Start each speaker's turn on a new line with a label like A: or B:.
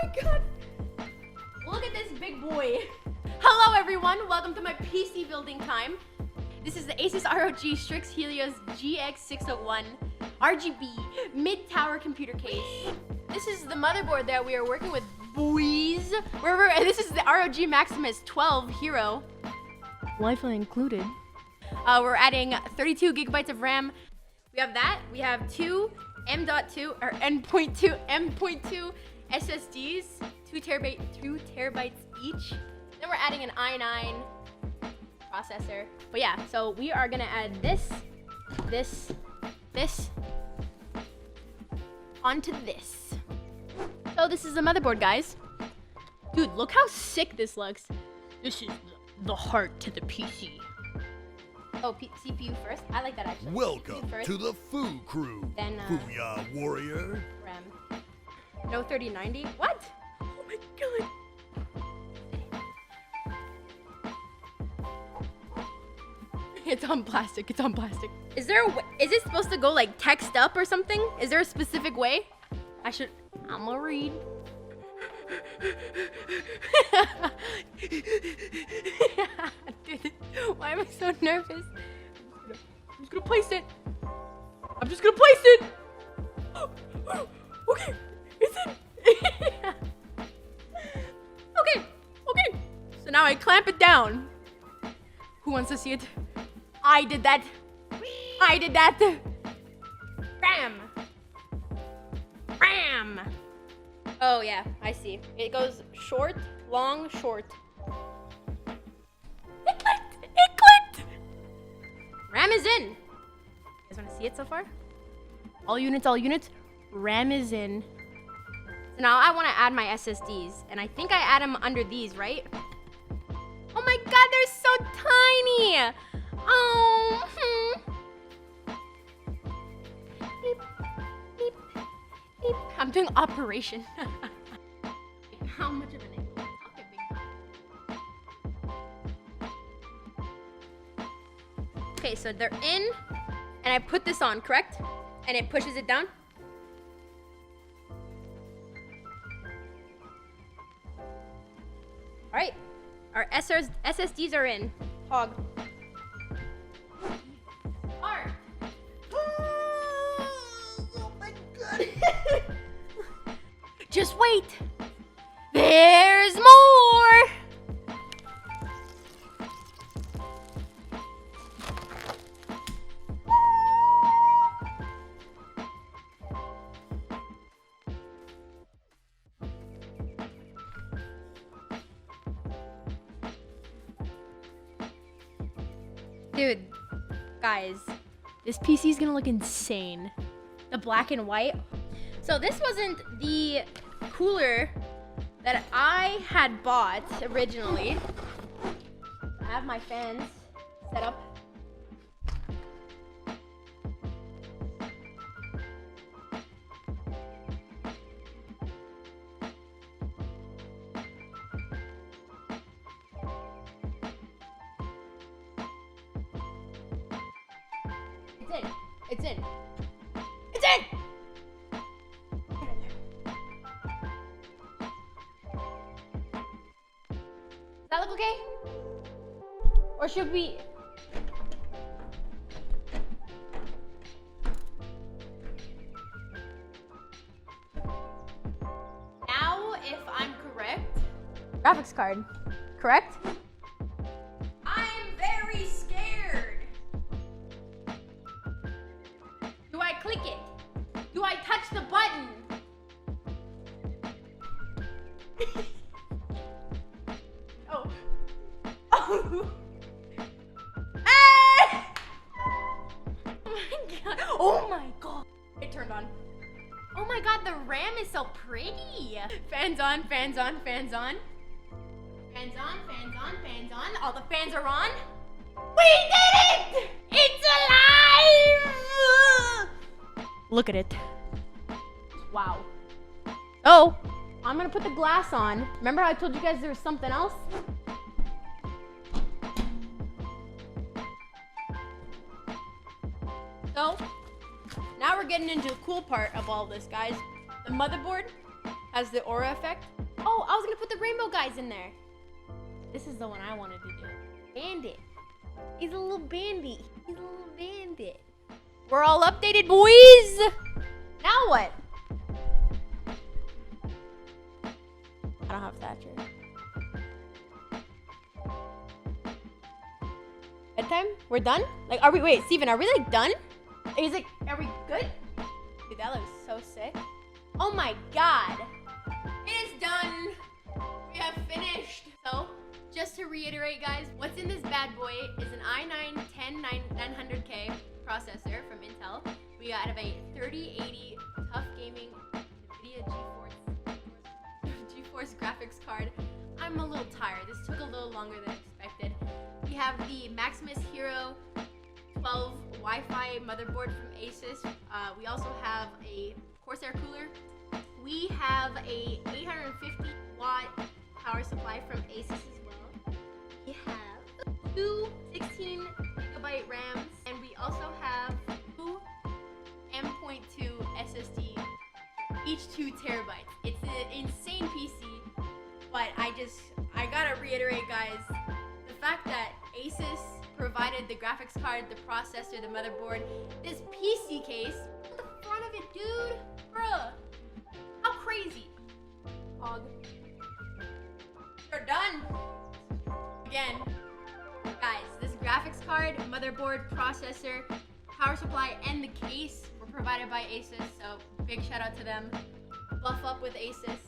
A: my god. Look at this big boy. Hello everyone, welcome to my PC building time. This is the Asus ROG Strix Helios GX601 RGB mid-tower computer case. This is the motherboard that we are working with, boys. This is the ROG Maximus 12 Hero. Wi-Fi included. We're adding 32 gigabytes of RAM. We have that. We have two M.2 or M.2 SSDs, 2 terabytes each. Then we're adding an i9 processor. But yeah, so we are gonna add this onto this. So this is the motherboard, guys. Dude, look how sick this looks. This is the heart to the PC. Oh, CPU first? I like that actually.
B: Welcome to the Foo Crew.
A: Then,
B: FooYa warrior.
A: RAM. No 3090? What? Oh my god. It's on plastic. It's on plastic. Is there a way, is it supposed to go like text up or something? Is there a specific way? I'm gonna read. Dude, why am I so nervous? I'm just gonna place it. I'm just gonna place it. Okay, is it? Okay. So now I clamp it down. Who wants to see it? I did that. Ram. Oh yeah, I see. It goes short, long, short. It clicked. RAM is in. You guys want to see it so far? All units. RAM is in. So now I want to add my SSDs, and I think I add them under these, right? Oh my god, they're so tiny. Oh. Beep, beep, beep. I'm doing operation. How much of an angle? Okay, so they're in, and I put this on, correct? And it pushes it down. All right, our SSDs are in. Hog. Art.
B: Oh my god.
A: Just wait. There's more. Dude, guys, this PC is gonna look insane. The black and white. So this wasn't the cooler that I had bought originally. I have my fans set up. It's in. Does that look okay? Or should we? Now, if I'm correct, graphics card, correct? I'm very scared. Do I click it? Do I touch the button? Oh. Ah! Oh my god. It turned on. Oh my god, the RAM is so pretty. Fans on. All the fans are on. We did it! It's alive! Look at it. Wow. Oh, I'm gonna put the glass on. Remember how I told you guys there was something else? So, now we're getting into the cool part of all this, guys. The motherboard Has the aura effect. Oh, I was gonna put the rainbow guys in there. This is the one I wanted to do. Bandit. He's a little bandit. He's a little bandit. We're all updated, boys. Now what? I don't have Thatcher. Bedtime? We're done? Like, are we, wait, Steven, are we like done? He's like, are we good? Dude, that looks so sick. Oh my God. It is done. We have finished. So, just to reiterate, guys, what's in this bad boy is an i9-10900K processor from Intel. We got a 3080 tough gaming NVIDIA GeForce graphics card. I'm a little tired. This took a little longer than expected. We have the Maximus Hero 12 Wi-Fi motherboard from Asus. We also have a Corsair cooler. We have a 850 watt power supply from Asus as well. We have two 16 gigabyte RAMs, and we also have two M.2 SSD, each 2 terabytes. It's an insane PC, but I gotta reiterate, guys, the fact that Asus provided the graphics card, the processor, the motherboard, this PC case, look at the front of it, dude, bruh, how crazy. Og. We're done. Again, guys, this graphics card, motherboard, processor, power supply, and the case were provided by Asus, so big shout out to them. Buff up with Asus.